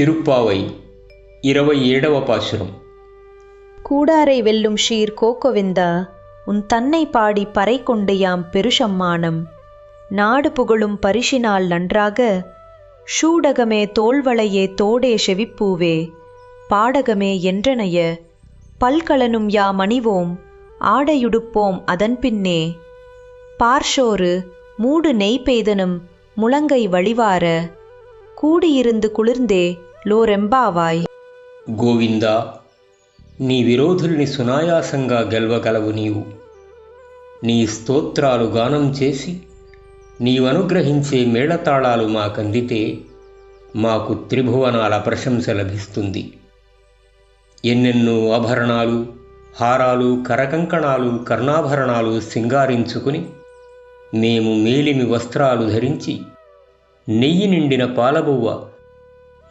திருப்பாவை 27వ பாசுரம். கூடாரை வெல்லும் ஷீர் கோகோவிந்தா, உன் தன்னை பாடி பறை கொண்டு யாம் பெருசம்மானம். நாடு புகழும் பரிசினால் நன்றாக, ஷூடகமே தோள்வளையே தோடே செவிப்பூவே, பாடகமே என்றனைய பல்கலனும் யாம் அணிவோம், ஆடையுடுப்போம் அதன் பின்னே. பார்ஷோறு மூடு நெய் பெய்தனும் முழங்கை வழிவார, కూడియిருந்து కుళిర్ందే లోరెంబావాయ్. గోవిందా, నీ విరోధుల్ని సునాయాసంగా గెలవగలవు నీవు. నీ స్తోత్రాలు గానం చేసి నీవనుగ్రహించే మేళతాళాలు మాకందితే మాకు త్రిభువనాల ప్రశంస లభిస్తుంది. ఎన్నెన్నో ఆభరణాలు, హారాలు, కరకంకణాలు, కర్ణాభరణాలు సింగారించుకుని మేము మేలిమి వస్త్రాలు ధరించి నెయ్యి నిండిన పాలబువ్వ